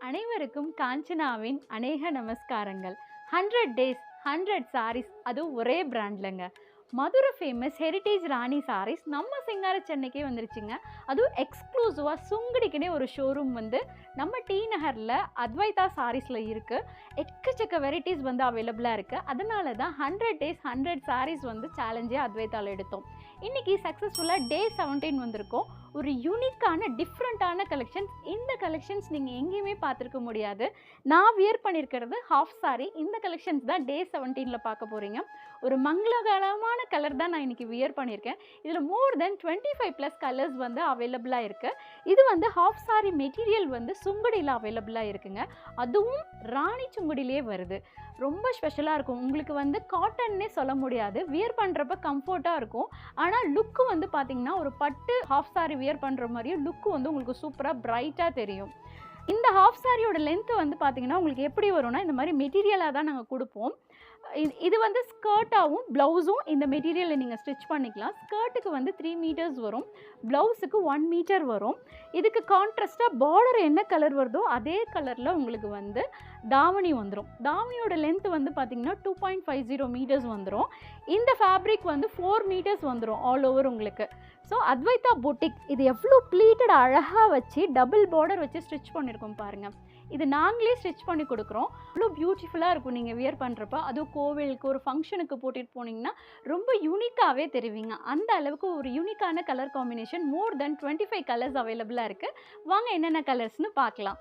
அனைவருக்கும் காஞ்சனாவின் அநேக நமஸ்காரங்கள். 100 டேஸ் 100 sarees, அது ஒரே பிராண்ட்லங்க. மதுரை ஃபேமஸ் ஹெரிட்டேஜ் ராணி சாரீஸ் நம்ம சிங்கார சென்னைக்கே வந்துருச்சுங்க. அதுவும் எக்ஸ்க்ளூசிவாக சுங்குடிக்குனே ஒரு ஷோரூம் வந்து நம்ம டி நகரில் அத்வைதா சாரீஸில் இருக்குது. எக்கச்சக்க வெரைட்டிஸ் வந்து அவைலபிளாக இருக்குது. அதனால தான் 100 டேஸ் 100 sarees வந்து சேலஞ்சே அத்வைதாவில் எடுத்தோம். இன்றைக்கி சக்ஸஸ்ஃபுல்லாக டே 17 வந்திருக்கோம். ஒரு யூனிக்கான டிஃப்ரெண்ட்டான கலெக்ஷன்ஸ். இந்த கலெக்ஷன்ஸ் நீங்கள் எங்கேயுமே பார்த்துருக்க முடியாது. நான் வியர் பண்ணியிருக்கிறது ஹாஃப் சாரி. இந்த கலெக்ஷன்ஸ் தான் டே 17ல் பார்க்க போகிறீங்க. ஒரு மங்களகரமான கலர் தான் நான் இன்றைக்கி வியர் பண்ணியிருக்கேன். இதில் மோர் தென் 25+ கலர்ஸ் வந்து அவைலபிளாக இருக்குது. இது வந்து ஹாஃப் சாரி மெட்டீரியல் வந்து சுங்குடியில் அவைலபிளாக இருக்குங்க. அதுவும் ராணி சுங்குடியிலே வருது. ரொம்ப ஸ்பெஷலாக இருக்கும். உங்களுக்கு வந்து காட்டன்னே சொல்ல முடியாது. வியர் பண்ணுறப்ப கம்ஃபர்ட்டாக இருக்கும். ஆனால் லுக்கு வந்து பார்த்திங்கன்னா ஒரு பட்டு ஹாஃப் சாரி வியர் பண்ணுற மாதிரியும் லுக்கு வந்து உங்களுக்கு சூப்பராக பிரைட்டாக தெரியும். இந்த ஹாஃப் சாரியோட லென்த்து வந்து பார்த்திங்கன்னா உங்களுக்கு எப்படி வரும்னா, இந்த மாதிரி மெட்டீரியலாக தான் நாங்கள் கொடுப்போம். இது வந்து ஸ்கர்ட்டாகவும் ப்ளவுஸும் இந்த மெட்டீரியலை நீங்கள் ஸ்டிச் பண்ணிக்கலாம். ஸ்கர்ட்டுக்கு வந்து 3 மீட்டர்ஸ் வரும், ப்ளவுஸுக்கு 1 மீட்டர் வரும். இதுக்கு கான்ட்ராஸ்ட்டாக பார்டர் என்ன கலர் வருதோ அதே கலரில் உங்களுக்கு வந்து தாவணி வந்துடும். தாவணியோட லென்த் வந்து பார்த்திங்கன்னா 2.50 மீட்டர்ஸ் வந்துடும். இந்த ஃபேப்ரிக் வந்து 4 மீட்டர்ஸ் வந்துடும் ஆல் ஓவர் உங்களுக்கு. ஸோ அத்வைதா பொட்டிக் இது எவ்வளோ ப்ளீட்டட் அழகாக வச்சு டபுள் பார்டர் வச்சு ஸ்டிச் பண்ணியிருக்கோம் பாருங்கள். இது நாங்களே ஸ்டிச் பண்ணி கொடுக்குறோம். அவ்வளோ பியூட்டிஃபுல்லாக இருக்கும் நீங்கள் வியர் பண்ணுறப்ப. அதுவும் கோவிலுக்கு ஒரு ஃபங்க்ஷனுக்கு போட்டுட்டு போனீங்கன்னா ரொம்ப யூனிக்காகவே தெரிவிங்க. அந்த அளவுக்கு ஒரு யூனிக்கான கலர் காம்பினேஷன். மோர் தென் 25 கலர்ஸ் அவைலபிளாக இருக்குது. வாங்க என்னென்ன கலர்ஸ்னு பார்க்கலாம்.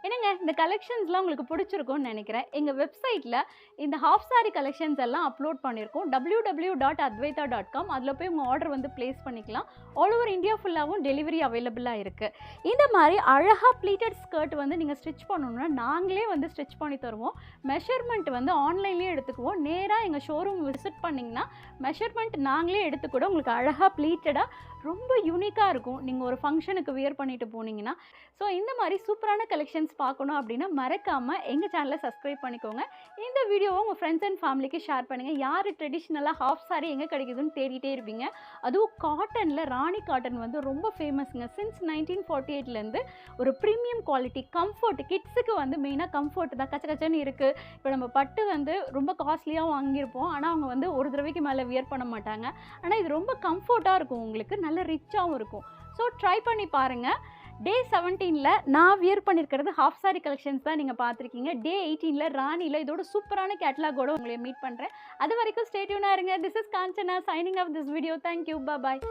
என்னங்க இந்த கலெக்ஷன்ஸ்லாம் உங்களுக்கு பிடிச்சிருக்கும்னு நினைக்கிறேன். எங்கள் வெப்சைட்டில் இந்த ஹாஃப் சாரி கலெக்ஷன்ஸ் எல்லாம் அப்லோட் பண்ணியிருக்கோம். www.advaita.com. அதில் போய் உங்கள் ஆர்டர் வந்து ப்ளேஸ் பண்ணிக்கலாம். ஆல் ஓவர் இந்தியா ஃபுல்லாகவும் டெலிவரி அவைலபிளாக இருக்குது. இந்த மாதிரி அழகாக ப்ளீட்டட் ஸ்கர்ட் வந்து நீங்கள் ஸ்டிச் பண்ணணுன்னா நாங்களே வந்து ஸ்டிச் பண்ணி தருவோம். மெஷர்மெண்ட் வந்து ஆன்லைன்லேயே எடுத்துக்குவோம். நேராக எங்கள் ஷோரூம் விசிட் பண்ணிங்கன்னா மெஷர்மெண்ட் நாங்களே எடுத்துக்கூட உங்களுக்கு அழகாக ப்ளீட்டடாக ரொம்ப யூனிக்காக இருக்கும். நீங்கள் ஒரு ஃபங்க்ஷனுக்கு வியர் பண்ணிட்டு போனீங்கன்னா. ஸோ இந்த மாதிரி சூப்பரான கலெக்ஷன்ஸ் பார்க்கணும் அப்படின்னா மறக்காமல் எங்கள் சேனலை சப்ஸ்கிரைப் பண்ணிக்கோங்க. இந்த வீடியோவை உங்கள் ஃப்ரெண்ட்ஸ் அண்ட் ஃபேமிலிக்கு ஷேர் பண்ணுங்கள். யார் ட்ரெடிஷ்னலாக ஹாஃப் சாரி எங்கே கிடைக்குதுன்னு தேடிட்டே இருப்பீங்க. அதுவும் காட்டனில் ராணி காட்டன் வந்து ரொம்ப ஃபேமஸுங்க. சின்ஸ் 1948லேருந்து ஒரு ப்ரீமியம் குவாலிட்டி கம்ஃபர்ட். கிட்ஸுக்கு வந்து மெயினாக கம்ஃபர்ட் தான். கச்சன்னு இருக்குது. இப்போ நம்ம பட்டு வந்து ரொம்ப காஸ்ட்லியாக வாங்கியிருப்போம். ஆனால் அவங்க வந்து ஒரு தடவைக்கு மேலே வியர் பண்ண மாட்டாங்க. ஆனால் இது ரொம்ப கம்ஃபர்ட்டாக இருக்கும், உங்களுக்கு நல்ல ரிச்சாகவும் இருக்கும். ஸோ ட்ரை பண்ணி பாருங்கள். டே 17ல் நான் வியர் பண்ணியிருக்கிறது ஹாஃப் சாரி கலெக்ஷன்ஸ் தான் நீங்கள் பார்த்துருக்கீங்க. டே 18ல் ராணியில் இதோட சூப்பரான கேட்லாகோட உங்களை மீட் பண்ணுறேன். அது வரைக்கும் ஸ்டே டியூனாக இருங்க. This is Kanchana signing off this video. Thank you. Bye.